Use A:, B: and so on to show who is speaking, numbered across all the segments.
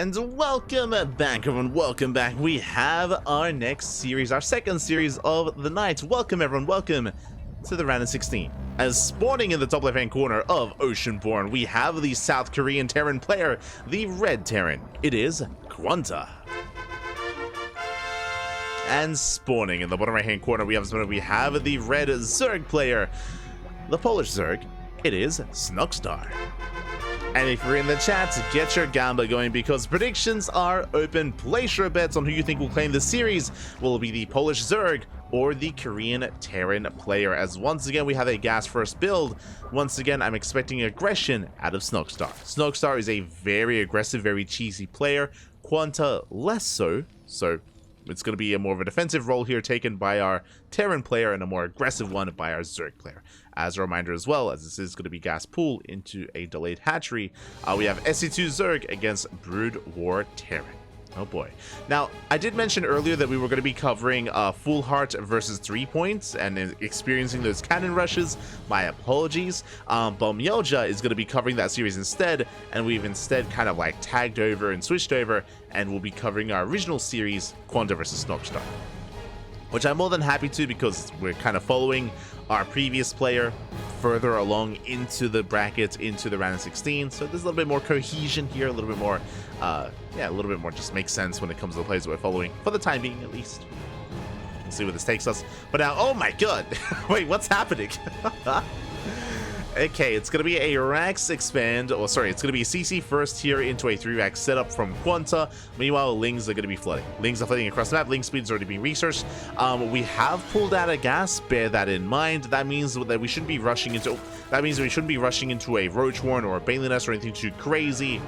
A: And welcome back, everyone. Welcome back. We have our next series, our second series of the night. Welcome, everyone. Welcome to the round of 16. As spawning in the top left-hand corner of Oceanborn, we have the South Korean Terran player, the Red Terran. It is QuanTa. And spawning in the bottom right-hand corner, we have the Red Zerg player, the Polish Zerg. It is Snoxtar. And if you're in the chat, get your gamba going because predictions are open. Place your bets on who you think will claim the series. Will it be the Polish Zerg or the Korean Terran player? As once again, we have a gas first build. Once again, I'm expecting aggression out of Snoxtar. Snoxtar is a very aggressive, very cheesy player. QuanTa less so. So it's going to be a more of a defensive role here taken by our Terran player and a more aggressive one by our Zerg player. As a reminder as well, as this is going to be gas pool into a delayed hatchery, we have SC2 Zerg against Brood War Terran. Oh boy. Now, I did mention earlier that we were going to be covering Full Heart versus 3 points and experiencing those cannon rushes. My apologies. Bomyoja is going to be covering that series instead, and we've instead kind of like tagged over and switched over, and we'll be covering our original series, QuanTa versus Snoxtar. Which I'm more than happy to because we're kind of following our previous player further along into the brackets, into the round of 16. So there's a little bit more cohesion here, a little bit more, a little bit more just makes sense when it comes to the players that we're following, for the time being at least. We'll see where this takes us. But now, oh my god, wait, what's happening? Okay, it's going to be a Rax expand, or sorry, it's going to be a CC first here into a 3-rack setup from QuanTa. Meanwhile, Lings are going to be flooding. Lings are flooding across the map. Ling speed is already being researched. We have pulled out a gas, bear that in mind. That means that we shouldn't be rushing into, a Roach Warren or a Bailey Nest or anything too crazy.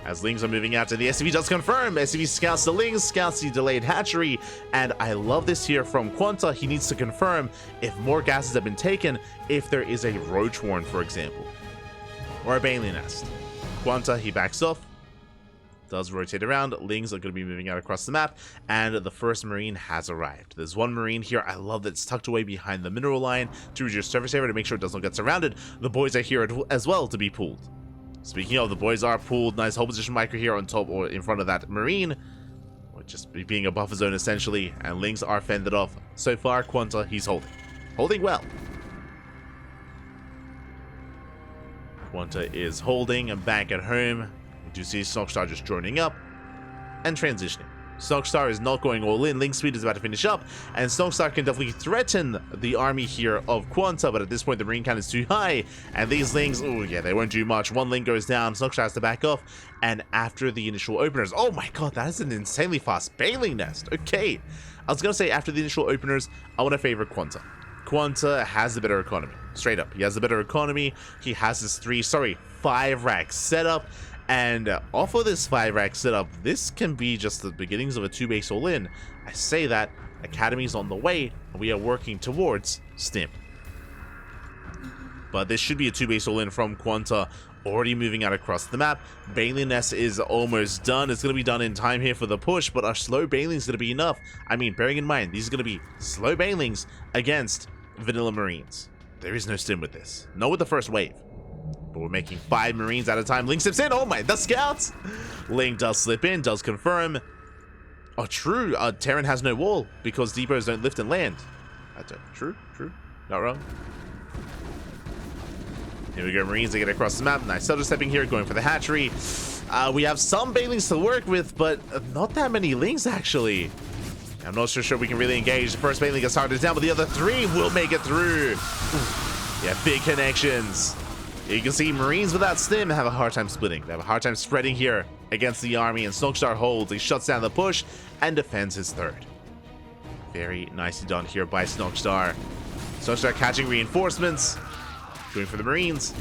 A: As Lings are moving out, and the SCV does confirm. SCV scouts the Lings, scouts the delayed hatchery, and I love this here from QuanTa. He needs to confirm if more gases have been taken, if there is a Roach Warren, for example, or a Bailey Nest. QuanTa, he backs off, does rotate around. Lings are going to be moving out across the map, and the first Marine has arrived. There's one Marine here. I love that it's tucked away behind the mineral line to reduce surface area to make sure it does not get surrounded. The boys are here as well to be pulled. Speaking of, the boys are pulled. Nice hold position micro here on top or in front of that Marine. Or just being a buffer zone essentially. And Lings are fended off. So far, QuanTa, he's holding. Holding well. QuanTa is holding and back at home. We do see Snoxtar just joining up and transitioning. Snoxtar is not going all in. Ling speed is about to finish up, and Snoxtar can definitely threaten the army here of QuanTa, but at this point the Marine count is too high, and these Lings, oh yeah, they won't do much. One Ling goes down, Snoxtar has to back off, and after the initial openers, oh my god, that is an insanely fast Bailey Nest. Okay, I was gonna say after the initial openers, I want to favor QuanTa. QuanTa has the better economy, straight up. He has the better economy. He has his 5-rack setup. And off of this 5-rack setup, this can be just the beginnings of a 2-base all-in. I say that, Academy's on the way, and we are working towards Stimp. But this should be a 2-base all-in from QuanTa, already moving out across the map. Bailey Nest is almost done. It's going to be done in time here for the push, but our slow Bailing's going to be enough. I mean, bearing in mind, these are going to be slow Bailings against Vanilla Marines. There is no Stim with this. Not with the first wave. But we're making 5 Marines at a time. Ling slips in. Oh my, the scouts! Ling does slip in, does confirm. Oh, true. Terran has no wall because depots don't lift and land. True. Not wrong. Here we go, Marines. They get across the map. Nice soldier stepping here, going for the hatchery. We have some Bailings to work with, but not that many Lings, actually. I'm not so sure we can really engage. The first Bailing gets targeted down, but the other 3 will make it through. Yeah, big connections. You can see Marines without Stim have a hard time splitting. They have a hard time spreading here against the army, and Snoxtar holds. He shuts down the push and defends his 3rd. Very nicely done here by Snoxtar. Snoxtar catching reinforcements, going for the Marines.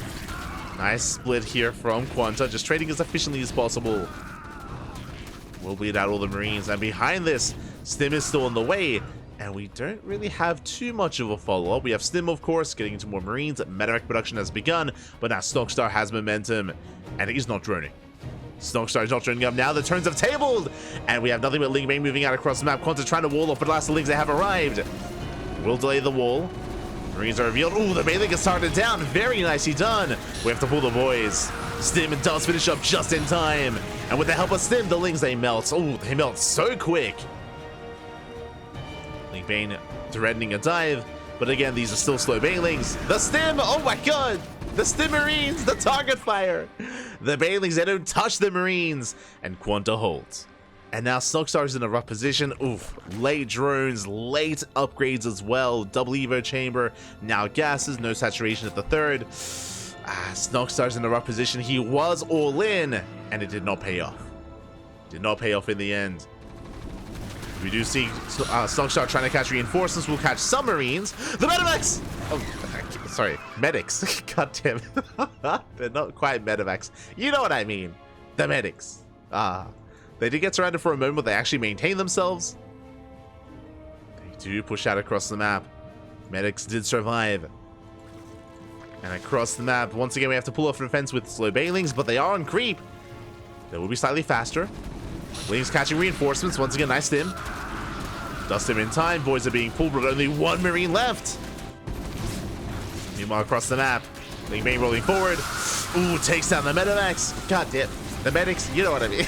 A: Nice split here from QuanTa, just trading as efficiently as possible. We'll bleed out all the Marines, and behind this, Stim is still on the way. And we don't really have too much of a follow-up. We have Stim, of course, getting into more Marines. Medevac production has begun, but now Snoxtar has momentum, and he's not droning. Snoxtar is not droning up now. The turns have tabled, and we have nothing but Ling Bang moving out across the map. QuanTa trying to wall off, but last the Lings that have arrived will delay the wall. Marines are revealed. Ooh, the Bailey gets started down. Very nicely done. We have to pull the boys. Stim does finish up just in time. And with the help of Stim, the Lings, they melt. Oh, they melt so quick. Ling Bane threatening a dive. But again, these are still slow Banelings. The Stim, oh my god. The Stim Marines, the target fire. The Banelings, they don't touch the Marines. And QuanTa holds. And now Snoxtar's in a rough position. Oof, late drones, late upgrades as well. Double Evo chamber, now gases, no saturation at the third. Snoxtar's in a rough position. He was all in, and it did not pay off. Did not pay off in the end. We do see Snoxtar trying to catch reinforcements. We'll catch submarines. The Medivacs! Oh, sorry, medics. God damn it. They're not quite Medivacs. You know what I mean. The medics. They did get surrounded for a moment, but they actually maintain themselves. They do push out across the map. Medics did survive. And across the map, once again, we have to pull off the defense with slow Banelings, but they are on creep. They will be slightly faster. Lings catching reinforcements. Once again, nice Stim. Does Stim in time. Boys are being pulled, but only one Marine left. Meanwhile, across the map, Ling Bane rolling forward. Ooh, takes down the Medivacs. God damn. The medics, you know what I mean.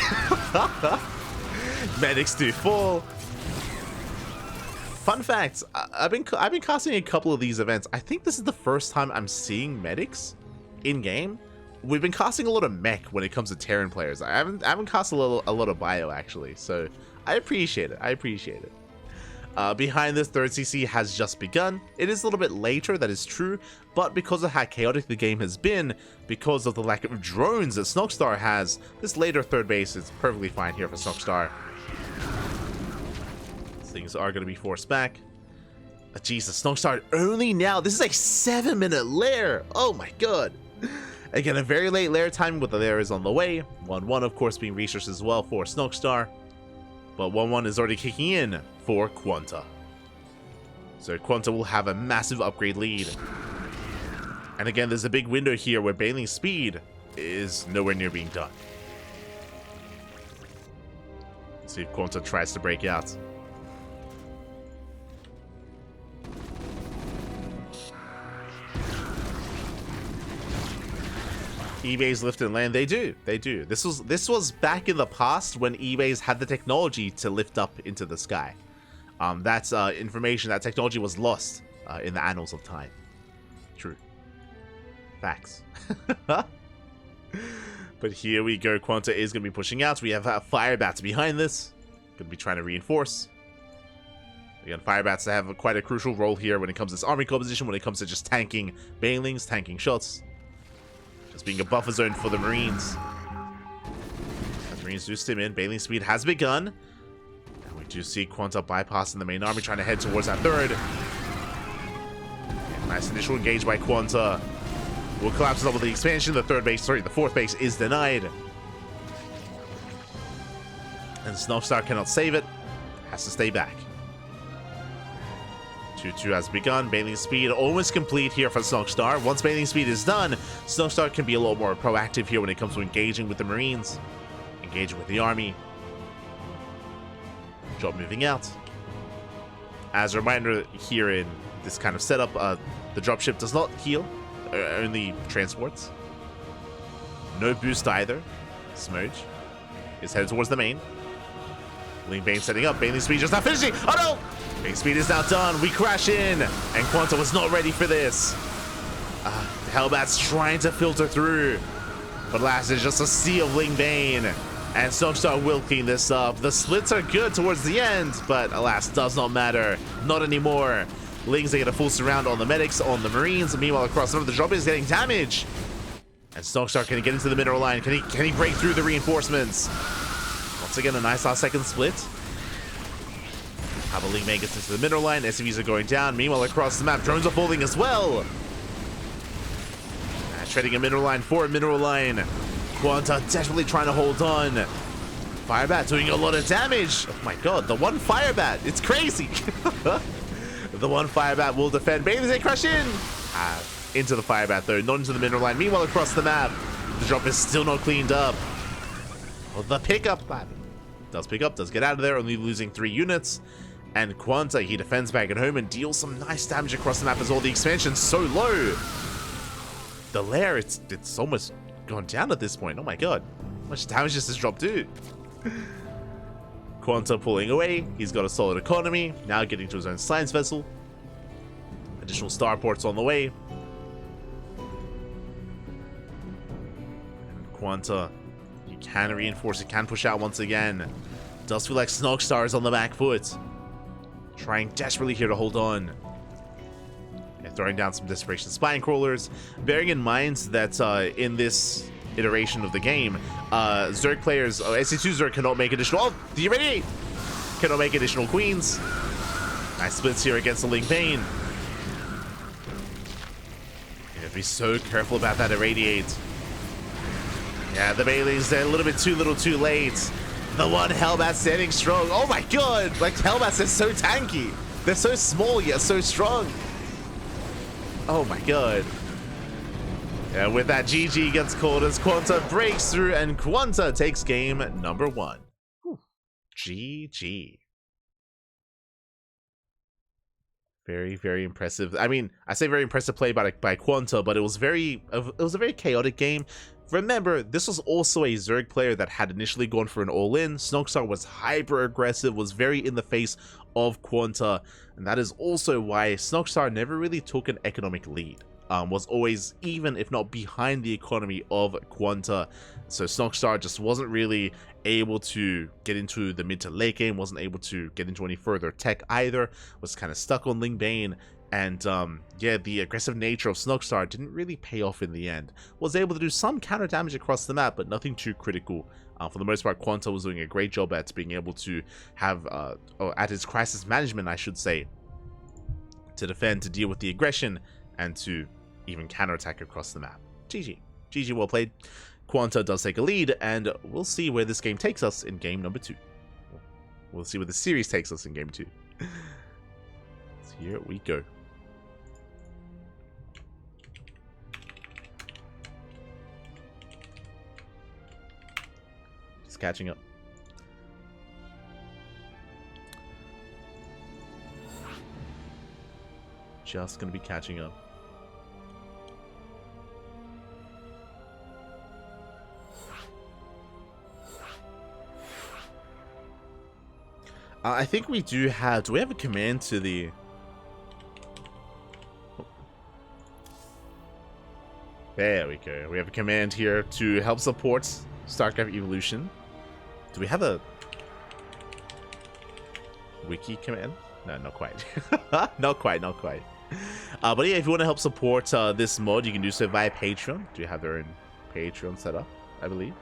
A: Medics do fall. Fun fact, I've been casting a couple of these events. I think this is the first time I'm seeing medics in game. We've been casting a lot of mech when it comes to Terran players. I haven't cast a lot of bio actually, so I appreciate it. I appreciate it. Behind this, third CC has just begun. It is a little bit later, that is true, but because of how chaotic the game has been, because of the lack of drones that Snoxtar has, this later third base is perfectly fine here for Snoxtar. Things are going to be forced back. Jesus, Snoxtar only now. This is a 7-minute lair. Oh my god. Again, a very late lair time with the lair is on the way. 1-1, of course, being researched as well for Snoxtar. But 1-1 is already kicking in for QuanTa. So QuanTa will have a massive upgrade lead. And again, there's a big window here where Baneling's speed is nowhere near being done. Let's see if QuanTa tries to break out. eBay's lift and land, they do. This was back in the past when eBay's had the technology to lift up into the sky. That's information, that technology was lost in the annals of time. True. Facts. But here we go. QuanTa is going to be pushing out. We have Firebats behind this. Going to be trying to reinforce. Again, Firebats have quite a crucial role here when it comes to this army composition, when it comes to just tanking Banelings, tanking shots. Just being a buffer zone for the Marines. As Marines do stim in, Baneling speed has begun. And we do see QuanTa bypassing the main army, trying to head towards that third. And nice initial engage by QuanTa. Will collapse up with the expansion. The fourth base is denied. And Snoxtar cannot save it. Has to stay back. 2-2 has begun. Baneling speed almost complete here for Snoxtar. Once Baneling speed is done, Snoxtar can be a lot more proactive here when it comes to engaging with the Marines, engaging with the army. Drop moving out. As a reminder, here in this kind of setup, the dropship does not heal, only transports. No boost either. Smudge is headed towards the main. Ling Bane setting up. Baneling speed just not finishing. Oh no! Big speed is now done. We crash in, and QuanTa was not ready for this. Hellbat's trying to filter through, but last is just a sea of Ling Bane, and Snoxtar will clean this up. The splits are good towards the end, but alas, does not matter. Not anymore. Lings, they get a full surround on the medics, on the Marines. Meanwhile, across the drop is getting damage, and Snoxtar can he get into the middle line? Can he break through the reinforcements? Once again, a nice last second split. How Ling Bane gets into the middle line. SCVs are going down. Meanwhile, across the map, drones are falling as well. Treading a mineral line for a mineral line. QuanTa desperately trying to hold on. Firebat doing a lot of damage. Oh my god, the one Firebat. It's crazy. The one Firebat will defend. Baneling, they crash in. Into the Firebat though, not into the mineral line. Meanwhile, across the map, the drop is still not cleaned up. Well, the pickup does pick up, does get out of there, only losing 3 units. And QuanTa, he defends back at home and deals some nice damage across the map as well. The expansion's so low. The lair, it's almost gone down at this point. Oh my god. How much damage does this drop do? QuanTa pulling away. He's got a solid economy. Now getting to his own science vessel. Additional starports on the way. And QuanTa, you can reinforce, it can push out once again. Does feel like Snoxtar is on the back foot. Trying desperately here to hold on. And throwing down some desperation spine crawlers. Bearing in mind that in this iteration of the game, Zerg players, SC2 Zerg cannot make additional, oh, the irradiate! Cannot make additional queens. Nice splits here against the Ling Bane. You have to be so careful about that irradiate. Yeah, the Bailey's a little bit too little too late. The one Hellbat standing strong. Oh my god! Like, Hellbats are so tanky. They're so small yet so strong. Oh my god. Yeah, with that, GG gets called as QuanTa breaks through, and QuanTa takes game number 1. Whew. GG. Very, very impressive. I mean, I say very impressive play by QuanTa, but it was a very chaotic game. Remember, this was also a Zerg player that had initially gone for an all-in. Snoxtar was hyper aggressive, was very in the face of QuanTa, and that is also why Snoxtar never really took an economic lead. Was always even, if not behind the economy of QuanTa. So Snoxtar just wasn't really able to get into the mid to late game, wasn't able to get into any further tech either, was kind of stuck on Ling Bane. And yeah, the aggressive nature of Snoxtar didn't really pay off in the end. Was able to do some counter damage across the map, but nothing too critical. For the most part, QuanTa was doing a great job at being able to have, at his crisis management, I should say, to defend, to deal with the aggression, and to even counterattack across the map. GG. GG, well played. QuanTa does take a lead, and we'll see where this game takes us in game number 2. We'll see where the series takes us in game 2. So here we go. Just catching up. Just gonna be catching up. I think we do have a command to the... There we go. We have a command here to help support StarCraft Evolution. Do we have a wiki command? No, not quite. Not quite. But yeah, if you want to help support this mod, you can do so via Patreon. Do you have their own Patreon set up, I believe?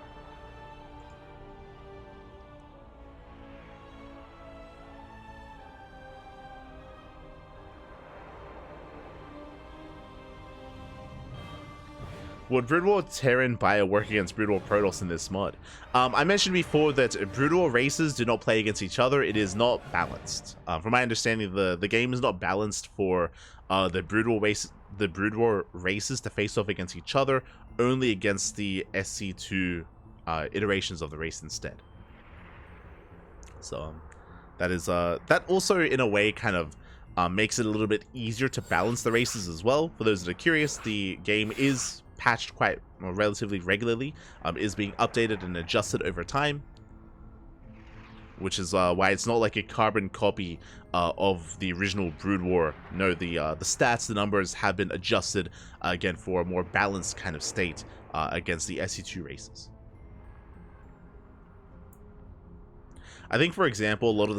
A: Would Brood War Terran Bio work against Brood War Protoss in this mod? I mentioned before that Brood War races do not play against each other. It is not balanced. From my understanding, the game is not balanced for the Brood War races to face off against each other, only against the SC2 iterations of the race instead. So that is that also in a way kind of makes it a little bit easier to balance the races as well. For those that are curious, the game is patched quite relatively regularly, is being updated and adjusted over time, which is why it's not like a carbon copy of the original Brood War. No, the stats, the numbers have been adjusted again for a more balanced kind of state against the SC2 races. I think, for example, a lot of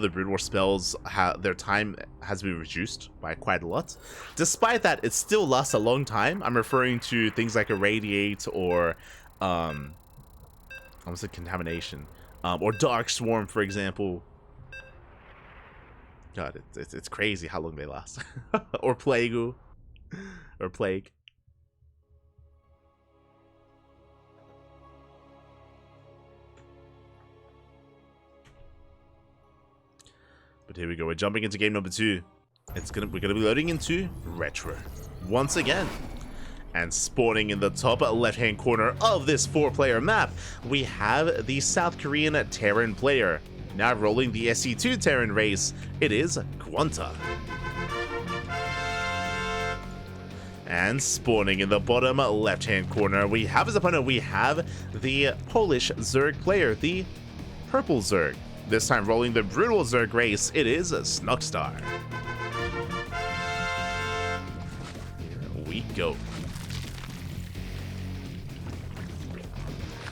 A: the Brood War spells, their time has been reduced by quite a lot. Despite that, it still lasts a long time. I'm referring to things like Irradiate or, almost like Contamination, or Dark Swarm, for example. God, it's crazy how long they last. Or Plague. Or Plague. But here we go. We're jumping into game number 2. We're gonna be loading into Retro once again, and spawning in the top left-hand corner of this 4-player map, we have the South Korean Terran player. Now rolling the SC2 Terran race, it is QuanTa. And spawning in the bottom left-hand corner, we have his opponent. We have the Polish Zerg player, the purple Zerg. This time rolling the brutal Zerg race, it is Snoxtar. Here we go.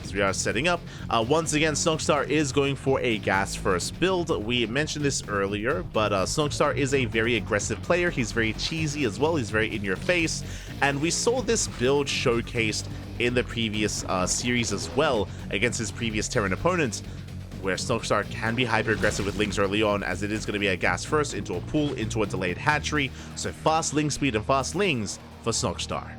A: So we are setting up. Once again, Snoxtar is going for a gas first build. We mentioned this earlier, but Snoxtar is a very aggressive player. He's very cheesy as well. He's very in your face. And we saw this build showcased in the previous series as well against his previous Terran opponent, where Snoxtar can be hyper aggressive with Lings early on, as it is going to be a gas first into a pool, into a delayed hatchery. So fast Ling speed and fast Lings for Snoxtar.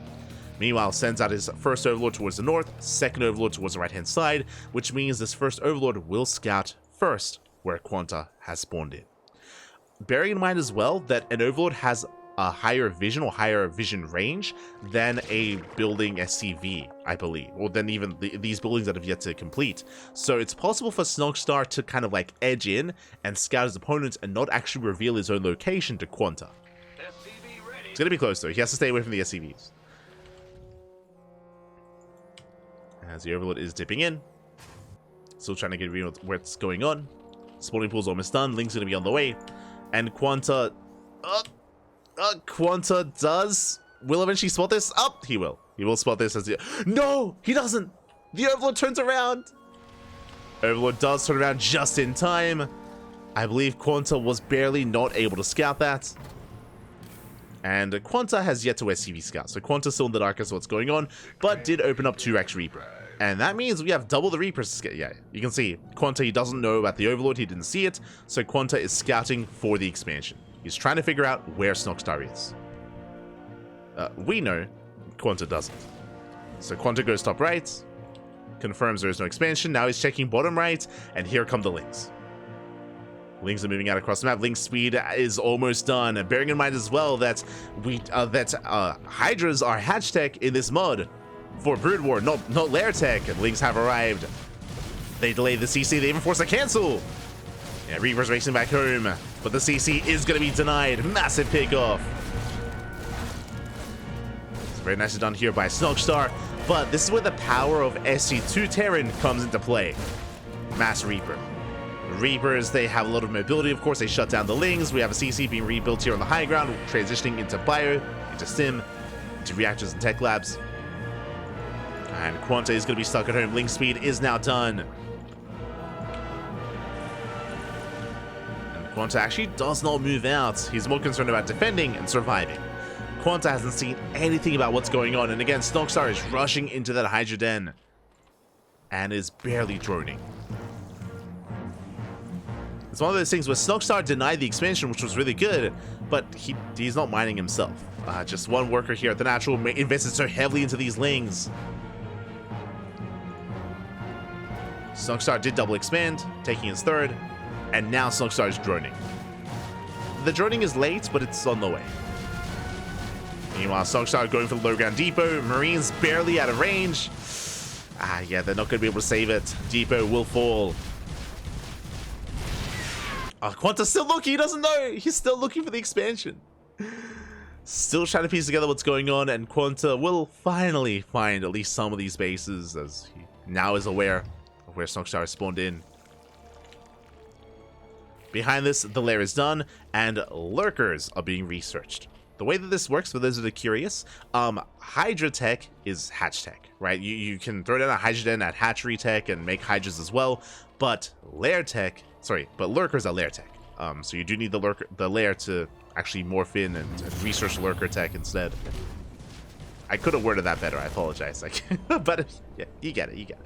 A: Meanwhile, sends out his first Overlord towards the north, second Overlord towards the right-hand side, which means this first Overlord will scout first where QuanTa has spawned in. Bearing in mind as well that an Overlord has a higher vision or higher vision range than a building SCV, I believe, or than even these buildings that have yet to complete. So it's possible for Snoxtar to kind of like edge in and scout his opponents and not actually reveal his own location to QuanTa. It's going to be close though. He has to stay away from the SCVs. As the Overlord is dipping in. Still trying to get a read on what's going on. Spawning pool's almost done. Link's going to be on the way. And QuanTa... QuanTa will eventually spot this. He will. He will spot this as the... No! He doesn't! The Overlord turns around! Overlord does turn around just in time. I believe QuanTa was barely not able to scout that. And QuanTa has yet to SCV scout, so QuanTa's still in the dark as to what's going on, but did open up 2x Reaper. And that means we have double the Reapers. Yeah, you can see QuanTa, he doesn't know about the Overlord, he didn't see it, so QuanTa is scouting for the expansion. He's trying to figure out where Snoxtar is. We know, QuanTa doesn't. So QuanTa goes top right, confirms there is no expansion, now he's checking bottom right, and here come the Lings. Lings are moving out across the map. Link speed is almost done. Bearing in mind as well that Hydras are hatch tech in this mod for Brood War, not lair tech. And Lings have arrived. They delay the CC. They even force a cancel. Yeah, Reaper's racing back home, but the CC is going to be denied. Massive pick off. It's very nicely done here by Snoxtar, but this is where the power of SC2 Terran comes into play. Mass Reaper. Reapers, they have a lot of mobility, of course. They shut down the Lings. We have a CC being rebuilt here on the high ground, transitioning into Bio, into Sim, into Reactors and Tech Labs. And QuanTa is going to be stuck at home. Link speed is now done. And QuanTa actually does not move out. He's more concerned about defending and surviving. QuanTa hasn't seen anything about what's going on. And again, Snoxtar is rushing into that Hydra den and is barely droning. It's one of those things where Snoxtar denied the expansion, which was really good, but he's not mining himself. Just one worker here at the natural invested so heavily into these Lings. Snoxtar did double expand, taking his third, and now Snoxtar is droning. The droning is late, but it's on the way. Meanwhile, Snoxtar going for the low ground depot. Marines barely out of range. Yeah, they're not going to be able to save it. Depot will fall. QuanTa's still looking, he doesn't know. He's still looking for the expansion. Still trying to piece together what's going on, and QuanTa will finally find at least some of these bases, as he now is aware of where Snoxtar has spawned in. Behind this, the lair is done, and lurkers are being researched. The way that this works, for those that are curious, Hydra tech is hatch tech, right? You can throw down a Hydra den at hatchery tech and make Hydras as well, but lair tech... but lurkers are lair tech. So you do need the lair to actually morph in and research lurker tech instead. I could have worded that better, I apologize. But yeah, you get it.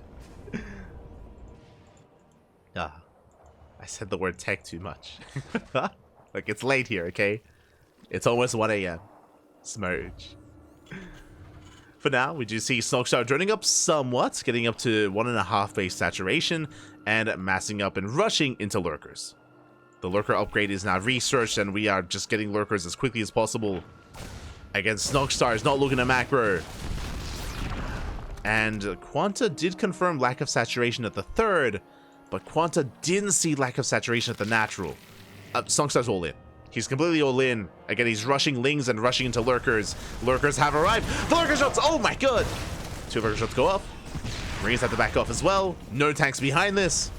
A: I said the word tech too much. Like, it's late here, okay? It's almost 1 AM. Smurge. For now, we do see Snoxtar droning up somewhat, getting up to 1.5 base saturation, and massing up and rushing into lurkers. The lurker upgrade is now researched, and we are just getting lurkers as quickly as possible. Again, Snoxtar is not looking at macro. And QuanTa did confirm lack of saturation at the third, but QuanTa didn't see lack of saturation at the natural. Snoxtar's all in. He's completely all in. Again, he's rushing Lings and rushing into Lurkers. Lurkers have arrived. The Lurker shots! Oh my god! 2 Lurker shots go off. Marines have to back off as well. No tanks behind this.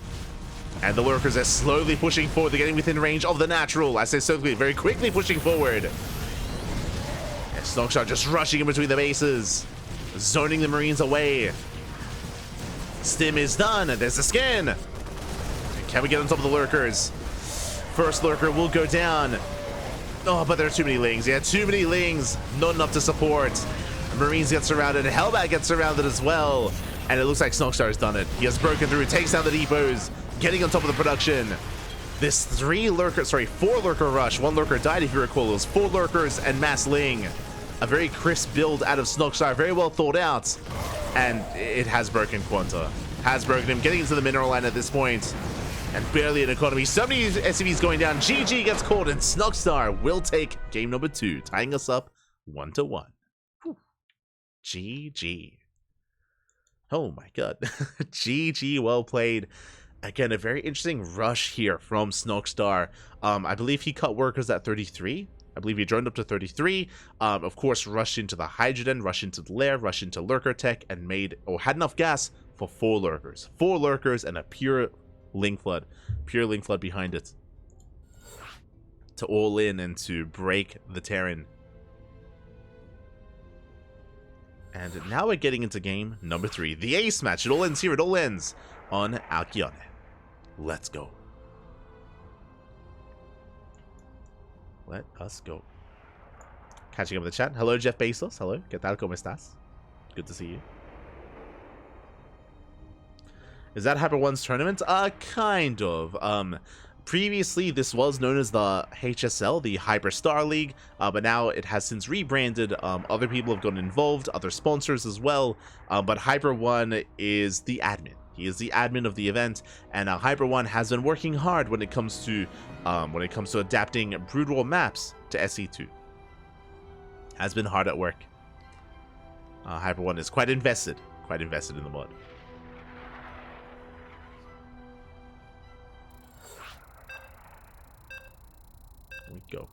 A: And the Lurkers are slowly pushing forward. They're getting within range of the natural. I say slowly, very quickly pushing forward. And Snoxtar just rushing in between the bases. Zoning the Marines away. Stim is done. There's the skin. And can we get on top of the Lurkers? First Lurker will go down. Oh, but there are too many Lings. Yeah, too many Lings. Not enough to support. Marines get surrounded. Hellbat gets surrounded as well. And it looks like Snoxtar has done it. He has broken through, takes down the depots, getting on top of the production. This 4 Lurker rush. 1 Lurker died, if you recall. It was 4 Lurkers and Mass Ling. A very crisp build out of Snoxtar, very well thought out. And it has broken QuanTa. Has broken him, getting into the mineral line at this point. And barely an economy. So many SCVs going down. GG gets called, and Snoxtar will take game number 2, tying us up 1-1. GG. Oh my god. GG, well played. Again, a very interesting rush here from Snoxtar. I believe he cut workers at 33. I believe he droned up to 33. Of course, rushed into the Hydrogen, rushed into the Lair, rushed into Lurker Tech, and had enough gas for 4 Lurkers. 4 Lurkers and a pure Ling Flood. Pure Ling Flood behind it. To all in and to break the Terran. And now we're getting into game number 3. The ace match. It all ends here. It all ends on Alkyone. Let's go. Let us go. Catching up with the chat. Hello, Jeff Bezos. Hello. ¿Qué tal? ¿Cómo estás? Good to see you. Is that Hyper One's tournament? Kind of. Previously, this was known as the HSL, the Hyper Star League, but now it has since rebranded. Other people have gotten involved, other sponsors as well, but Hyper One is the admin. He is the admin of the event, and Hyper One has been working hard when it comes to adapting Brood War maps to SE2. Has been hard at work. Hyper One is quite invested in the mod. Here we go.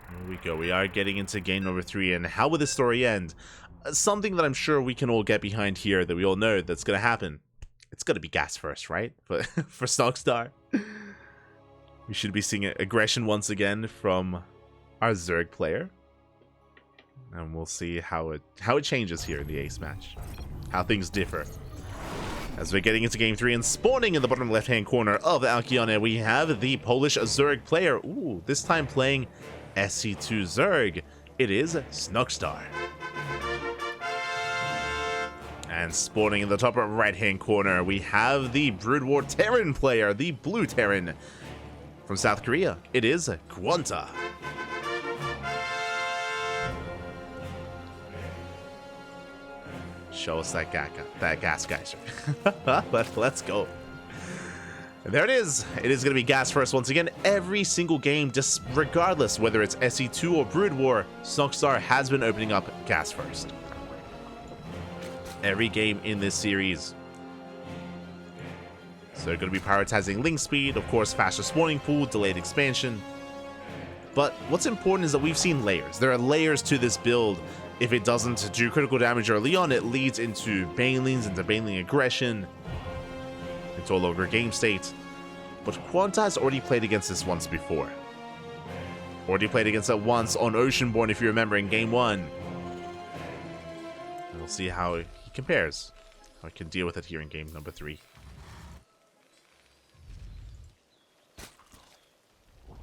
A: Here we go. We are getting into game number 3, and how will this story end? Something that I'm sure we can all get behind here, that we all know that's going to happen. It's going to be gas first, right? But for Snoxtar, we should be seeing aggression once again from our Zerg player, and we'll see how it changes here in the ace match, how things differ. As we're getting into game 3 and spawning in the bottom left-hand corner of Alkyone, we have the Polish Zerg player. Ooh, this time playing SC2 Zerg. It is Snoxtar. And spawning in the top right-hand corner, we have the Brood War Terran player, the blue Terran from South Korea. It is QuanTa. Show us that gas geyser. But let's go. And there it is. It is going to be gas first once again. Every single game, just regardless whether it's SE2 or Brood War, Snoxtar has been opening up gas first. Every game in this series. So they're going to be prioritizing link speed, of course, faster spawning pool, delayed expansion. But what's important is that we've seen layers. There are layers to this build. If it doesn't do critical damage early on, it leads into banelings, into baneling aggression. It's all over game state. But QuanTa has already played against this once before. Already played against it once on Oceanborn, if you remember, in game 1. And we'll see how he compares. How he can deal with it here in game number 3.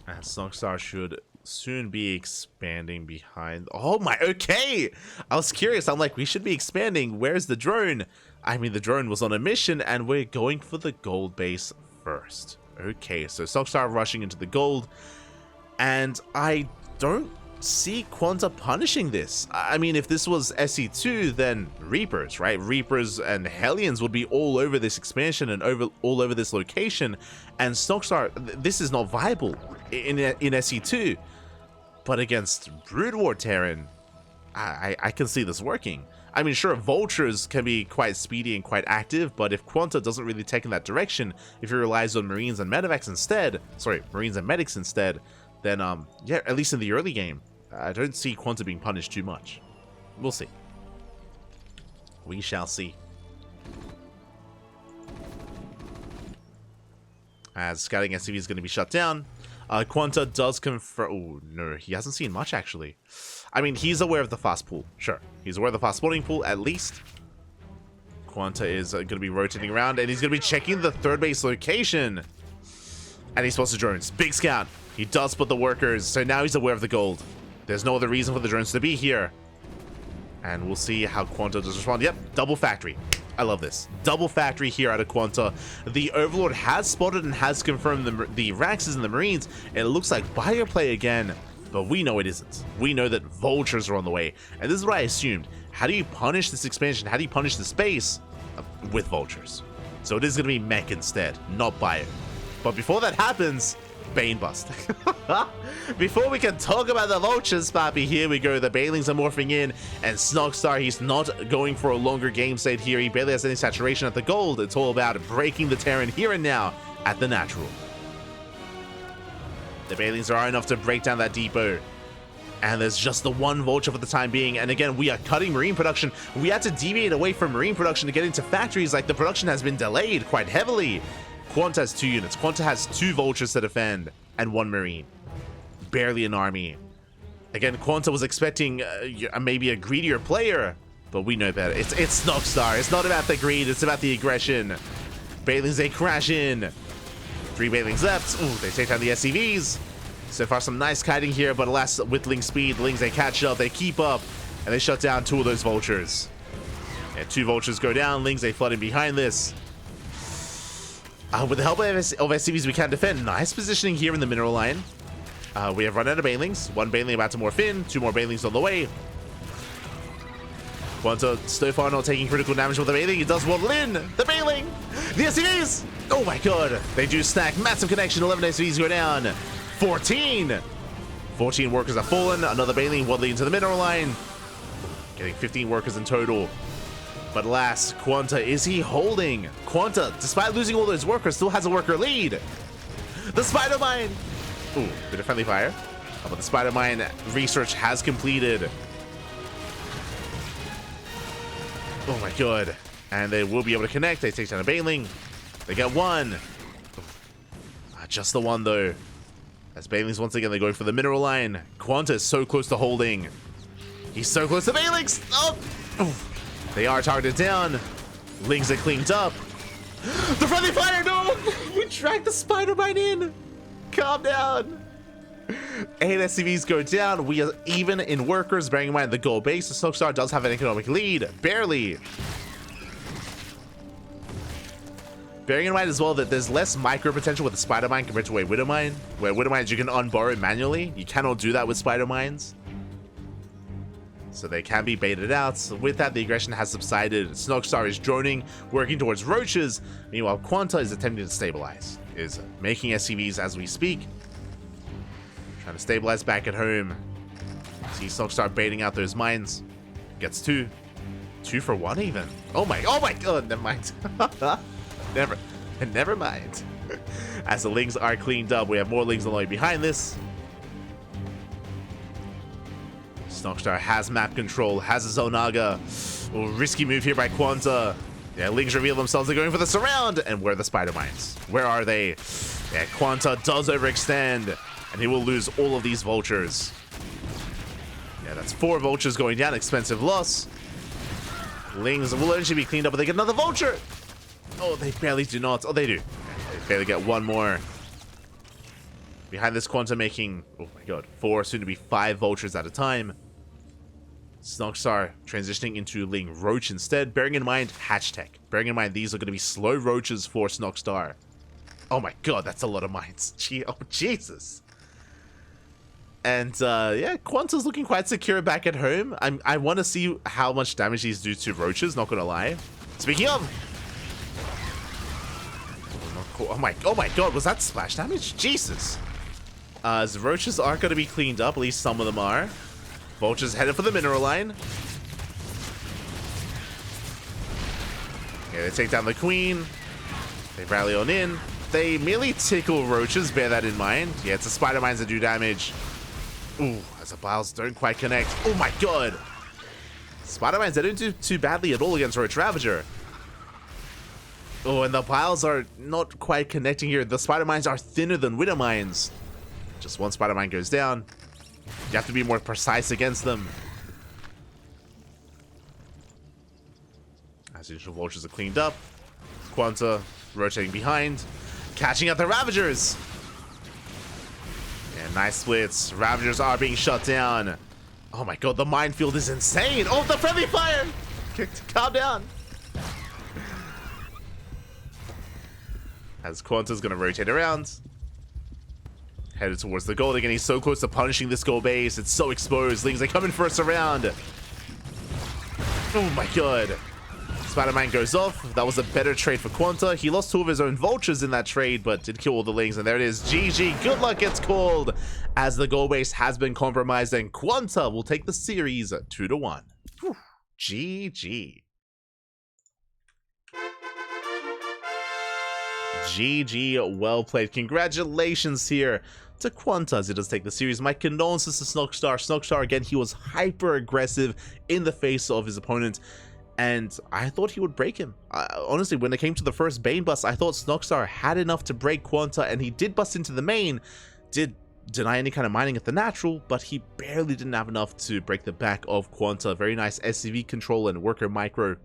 A: And Snoxtar should soon be expanding behind. Oh my, okay! I was curious. I'm like, we should be expanding. Where's the drone? I mean, the drone was on a mission, and we're going for the gold base first. Okay, so Snoxtar rushing into the gold, and I don't see QuanTa punishing this. I mean, if this was SE2, then Reapers, right? Reapers and Hellions would be all over this expansion and all over this location, and Snoxtar, this is not viable in SE2. But against Brood War Terran, I can see this working. I mean, sure, vultures can be quite speedy and quite active, but if QuanTa doesn't really take in that direction, if he relies on marines and medevacs instead, sorry, marines and medics instead, then yeah, at least in the early game, I don't see QuanTa being punished too much. We'll see. We shall see. As scouting SCV is going to be shut down, QuanTa does confirm. Oh no, he hasn't seen much actually. I mean, he's aware of the fast pool. Sure, he's aware of the fast spawning pool at least. QuanTa is going to be rotating around, and he's going to be checking the third base location. And he spots the drones. Big scout. He does spot the workers, so now he's aware of the gold. There's no other reason for the drones to be here. And we'll see how QuanTa does respond. Yep, double factory. I love this. Double factory here out of QuanTa. The Overlord has spotted and has confirmed the Raxes and the Marines. And it looks like Bio play again, but we know it isn't. We know that vultures are on the way. And this is what I assumed. How do you punish this expansion? How do you punish the space? With vultures. So it is going to be mech instead, not Bio. But before that happens, Bane bust. Before we can talk about the vultures, Pappy, here we go. The Banelings are morphing in, and Snoxtar, he's not going for a longer game state here. He barely has any saturation at the gold. It's all about breaking the Terran here and now at the natural. The Banelings are enough to break down that depot. And there's just the one vulture for the time being. And again, we are cutting marine production. We had to deviate away from marine production to get into factories. Like, the production has been delayed quite heavily. QuanTa has 2 units. QuanTa has 2 vultures to defend and 1 marine. Barely an army. Again, QuanTa was expecting maybe a greedier player, but we know better. It's Snoxtar. It's not about the greed. It's about the aggression. Banelings, they crash in. 3 Banelings left. Ooh, they take down the SCVs. So far, some nice kiting here, but alas, with Ling speed, Lings, they catch up, they keep up, and they shut down 2 of those vultures. And 2 vultures go down. Lings, they flood in behind this. With the help of SCVs, we can defend. Nice positioning here in the mineral line. We have run out of Banelings. 1 Baneling about to morph in. 2 more Banelings on the way. QuanTa so far not taking critical damage with the Baneling. He does waddle in. The Baneling. The SCVs. Oh my god. They do stack. Massive connection. 11 SCVs go down. 14 workers have fallen. Another Baneling waddling into the mineral line. Getting 15 workers in total. But alas, QuanTa, is he holding? QuanTa, despite losing all those workers, still has a worker lead. The Spider Mine. Ooh, bit of friendly fire. But the Spider Mine research has completed. Oh my god. And they will be able to connect. They take down a Baneling. They get 1. Just the 1 though. As Banelings once again, they go for the mineral line. QuanTa is so close to holding. He's so close to Banelings. Oh! Oof. They are targeted down. Lings are cleaned up. The friendly fire, no! We dragged the Spider Mine in. Calm down. 8 SCVs go down. We are even in workers, bearing in mind the gold base. The Snoxtar does have an economic lead. Barely. Bearing in mind as well that there's less micro potential with the Spider Mine compared to a Widow Mine, where Widow Mines you can unborrow manually. You cannot do that with Spider Mines. So they can be baited out. So with that, the aggression has subsided. Snoxtar is droning, working towards roaches. Meanwhile, QuanTa is attempting to stabilize. Is making SCVs as we speak. Trying to stabilize back at home. See Snoxtar baiting out those mines. Gets 2. 2 for 1 even. Oh my god, never mind. Never mind. As the Lings are cleaned up, we have more Lings on the way behind this. Snoxtar has map control, has his own Naga. Oh, risky move here by QuanTa. Yeah, Lings reveal themselves. They're going for the surround. And where are the Spider Mines? Where are they? Yeah, QuanTa does overextend. And he will lose all of these vultures. Yeah, that's 4 vultures going down. Expensive loss. Lings will eventually be cleaned up, but they get another vulture. Oh, they barely do not. Oh, they do. They barely get 1 more. Behind this, QuanTa making, oh my god, 4, soon to be 5 vultures at a time. Snoxtar transitioning into Ling Roach instead, bearing in mind hatch tech. Bearing in mind these are going to be slow roaches for Snoxtar. Oh my god, that's a lot of mines. Oh, Jesus. And yeah, QuanTa's looking quite secure back at home. I want to see how much damage these do to roaches, not going to lie. Speaking of... Oh my god, was that splash damage? Jesus. The roaches are going to be cleaned up, at least some of them are. Vultures headed for the mineral line. Yeah, they take down the queen. They rally on in. They merely tickle roaches, bear that in mind. Yeah, it's the spider mines that do damage. Ooh, as the biles don't quite connect. Oh my god! Spider mines, they don't do too badly at all against Roach Ravager. Oh, and the biles are not quite connecting here. The spider mines are thinner than Widow mines. Just one spider mine goes down. You have to be more precise against them. As usual, vultures are cleaned up. QuanTa rotating behind, catching out the Ravagers. Yeah, nice splits. Ravagers are being shut down. Oh my god, the minefield is insane. Oh, the friendly fire! Calm down. As QuanTa's gonna rotate around. Headed towards the gold again. He's so close to punishing this gold base. It's so exposed. Lings are coming for a surround. Oh my god. Spider-Man goes off. That was a better trade for QuanTa. He lost 2 of his own vultures in that trade, but did kill all the Lings. And there it is. GG. Good luck gets called as the gold base has been compromised. And QuanTa will take the series 2-1. Whew. GG. GG, well played. Congratulations here to QuanTa as he does take the series. My condolences to Snoxtar. Snoxtar, again, he was hyper aggressive in the face of his opponent, and I thought he would break him. Honestly, when it came to the first Bane bust, I thought Snoxtar had enough to break QuanTa, and he did bust into the main, did deny any kind of mining at the natural, but he barely didn't have enough to break the back of QuanTa. Very nice SCV control and worker micro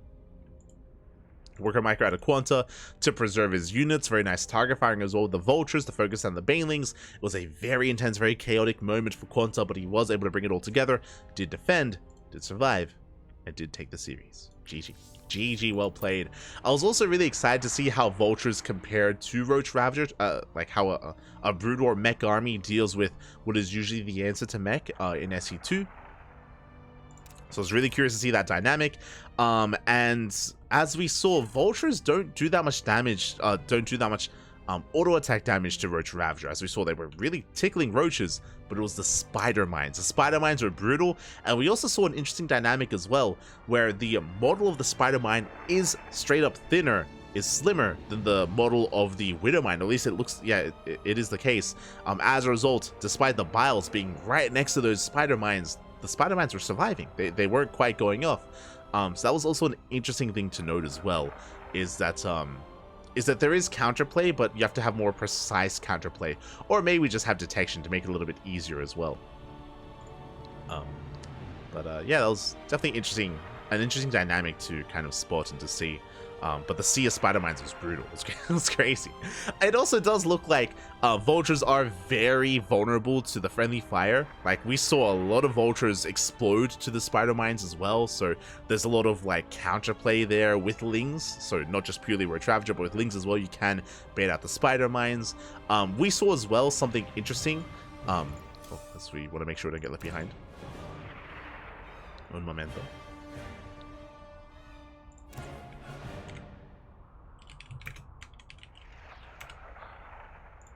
A: out of QuanTa to preserve his units. Very nice target firing as well with the vultures to focus on the banelings. It was a very intense, very chaotic moment for QuanTa, but he was able to bring it all together, did defend, did survive, and did take the series. GG. GG, well played. I was also really excited to see how vultures compared to Roach Ravagers, like how a brood or mech army deals with what is usually the answer to mech in SE2. So I was really curious to see that dynamic. And as we saw, vultures don't do that much damage, auto attack damage to Roach Ravager. As we saw, they were really tickling roaches, but it was the spider mines. The spider mines were brutal, and we also saw an interesting dynamic as well, where the model of the spider mine is straight up thinner, is slimmer than the model of the Widow mine. At least it looks, yeah, it is the case. As a result, despite the biles being right next to those spider mines, the spider mines were surviving. They weren't quite going off. So that was also an interesting thing to note as well, is that there is counterplay, but you have to have more precise counterplay, or maybe just have detection to make it a little bit easier as well. Yeah, that was definitely an interesting dynamic to kind of spot and to see. But the sea of spider mines was brutal. It was crazy. It also does look like vultures are very vulnerable to the friendly fire. Like, we saw a lot of vultures explode to the spider mines as well, so there's a lot of like counterplay there with Lings. So not just purely Roach Ravager, but with Lings as well, you can bait out the spider mines. We saw as well something interesting. As we want to make sure we don't get left behind. Un momento.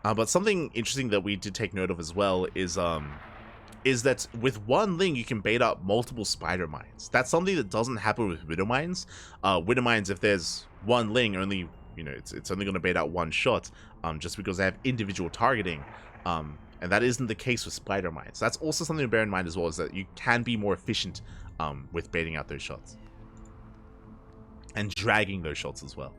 A: But something interesting that we did take note of as well is that with one Ling you can bait out multiple spider mines. That's something that doesn't happen with Widow mines. Widow mines, if there's one Ling, only, you know, it's only going to bait out one shot, just because they have individual targeting. And that isn't the case with spider mines. That's also something to bear in mind as well, is that you can be more efficient with baiting out those shots and dragging those shots as well.